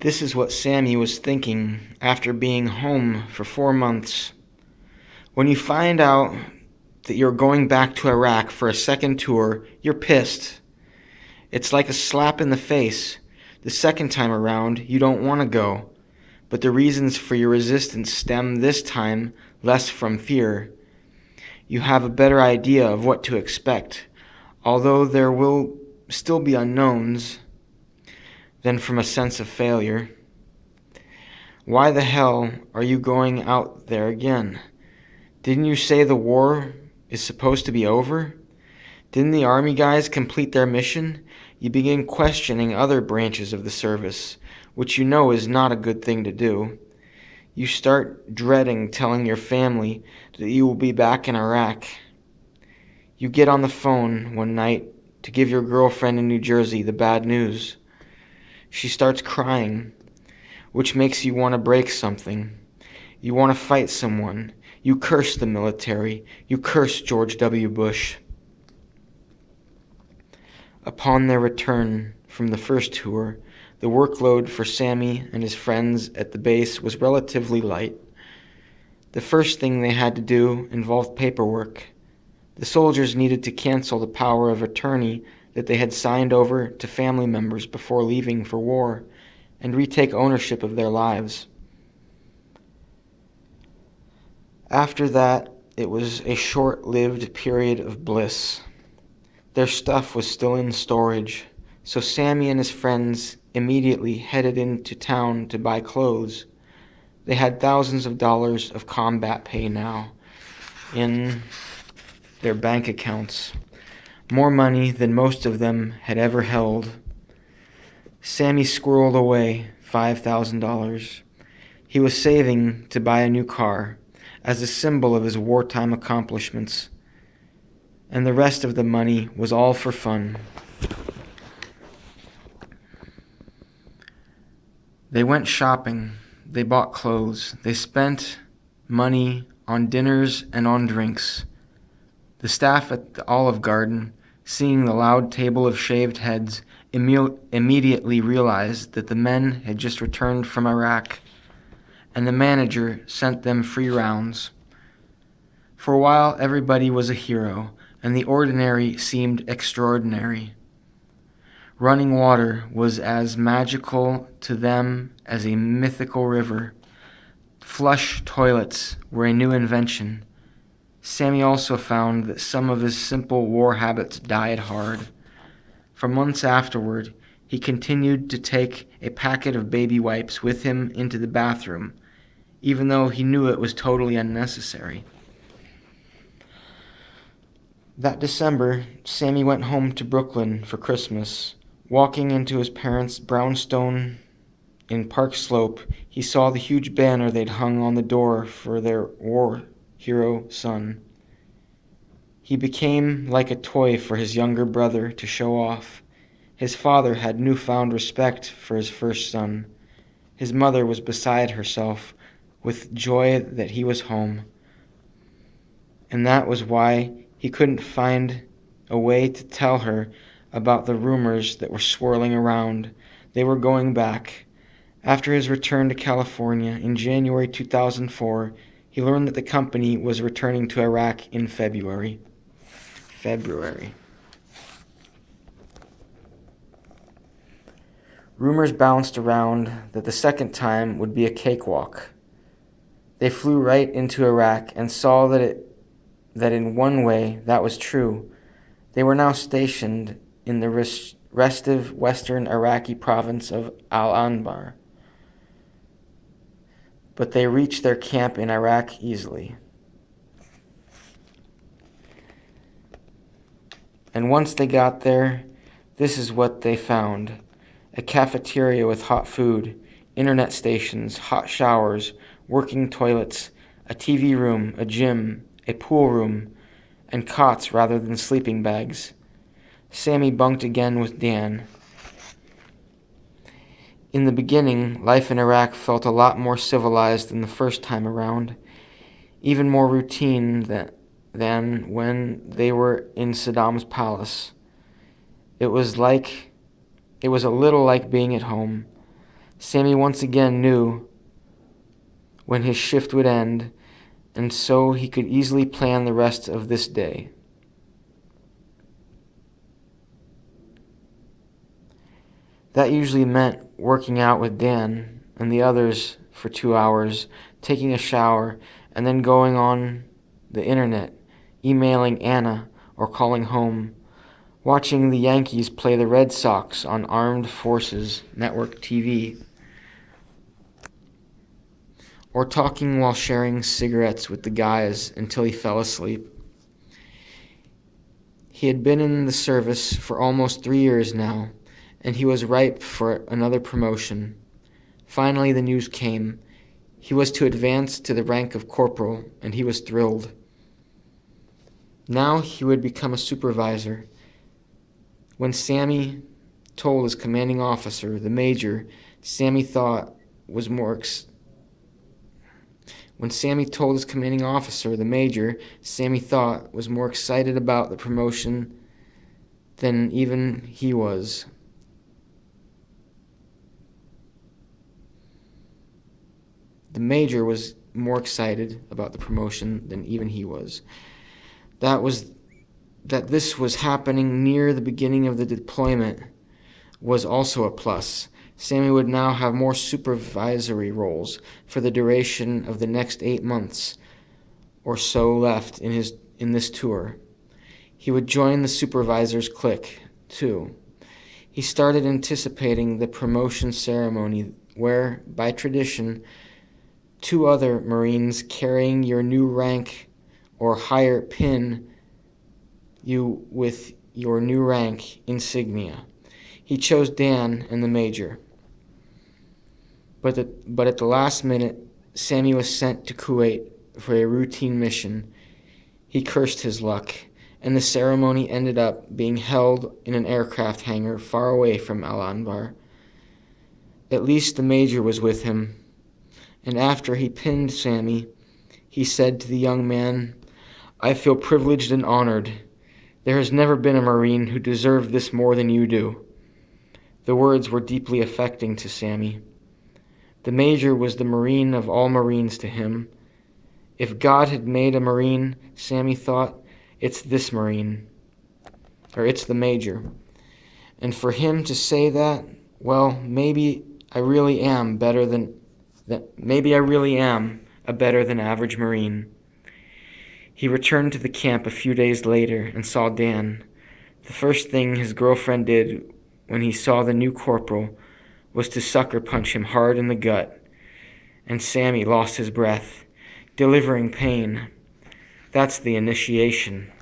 This is what Sami was thinking after being home for 4 months. When you find out that you're going back to Iraq for a second tour, you're pissed. It's like a slap in the face. The second time around, you don't want to go, but the reasons for your resistance stem this time less from fear. You have a better idea of what to expect, although there will still be unknowns, than from a sense of failure. Why the hell are you going out there again? Didn't you say the war is supposed to be over? Didn't the army guys complete their mission? You begin questioning other branches of the service, which you know is not a good thing to do. You start dreading telling your family that you will be back in Iraq. You get on the phone one night to give your girlfriend in New Jersey the bad news. She starts crying, which makes you want to break something. You want to fight someone. You curse the military. You curse George W. Bush. Upon their return from the first tour, the workload for Sami and his friends at the base was relatively light. The first thing they had to do involved paperwork. The soldiers needed to cancel the power of attorney that they had signed over to family members before leaving for war and retake ownership of their lives. After that, it was a short-lived period of bliss. Their stuff was still in storage, so Sami and his friends immediately headed into town to buy clothes. They had thousands of dollars of combat pay now in their bank accounts, more money than most of them had ever held. Sami squirreled away $5,000. He was saving to buy a new car as a symbol of his wartime accomplishments, and the rest of the money was all for fun. They went shopping. They bought clothes. They spent money on dinners and on drinks. The staff at the Olive Garden, seeing the loud table of shaved heads, immediately realized that the men had just returned from Iraq, and the manager sent them free rounds. For a while, everybody was a hero, and the ordinary seemed extraordinary. Running water was as magical to them as a mythical river. Flush toilets were a new invention. Sami also found that some of his simple war habits died hard. For months afterward, he continued to take a packet of baby wipes with him into the bathroom, even though he knew it was totally unnecessary. That December, Sami went home to Brooklyn for Christmas. Walking into his parents' brownstone in Park Slope, he saw the huge banner they'd hung on the door for their war hero son. He became like a toy for his younger brother to show off. His father had newfound respect for his first son. His mother was beside herself with joy that he was home. And that was why he couldn't find a way to tell her about the rumors that were swirling around. They were going back. After his return to California in January 2004, he learned that the company was returning to Iraq in February. Rumors bounced around that the second time would be a cakewalk. They flew right into Iraq and saw that in one way that was true. They were now stationed in the restive western Iraqi province of Al-Anbar, but they reached their camp in Iraq easily. And once they got there, this is what they found: a cafeteria with hot food, internet stations, hot showers, working toilets, a TV room, a gym, a pool room, and cots rather than sleeping bags. Sami bunked again with Dan. In the beginning, life in Iraq felt a lot more civilized than the first time around, even more routine than when they were in Saddam's palace. It was a little like being at home. Sami once again knew when his shift would end, and so he could easily plan the rest of this day. That usually meant working out with Dan and the others for 2 hours, taking a shower, and then going on the internet, emailing Anna or calling home, watching the Yankees play the Red Sox on Armed Forces Network TV, or talking while sharing cigarettes with the guys until he fell asleep. He had been in the service for almost 3 years now, and he was ripe for another promotion. Finally, the news came. He was to advance to the rank of corporal, and he was thrilled. Now he would become a supervisor. When Sami told his commanding officer, the major, Sami thought was more excited about the promotion than even he was. The major was more excited about the promotion than even he was. That this was happening near the beginning of the deployment was also a plus. Sami would now have more supervisory roles for the duration of the next 8 months or so left in this tour. He would join the supervisor's clique, too. He started anticipating the promotion ceremony where, by tradition, 2 other Marines carrying your new rank or higher pin you with your new rank insignia. He chose Dan and the major. But at the last minute, Sami was sent to Kuwait for a routine mission. He cursed his luck, and the ceremony ended up being held in an aircraft hangar far away from Al Anbar. At least the major was with him, and after he pinned Sami, he said to the young man, "I feel privileged and honored. There has never been a Marine who deserved this more than you do." The words were deeply affecting to Sami. The major was the Marine of all Marines to him. If God had made a Marine, Sami thought, it's this Marine, or it's the major. And for him to say that, well, maybe I really am a better than average Marine. He returned to the camp a few days later and saw Dan. The first thing his girlfriend did when he saw the new corporal was to sucker punch him hard in the gut, and Sami lost his breath, delivering pain. That's the initiation.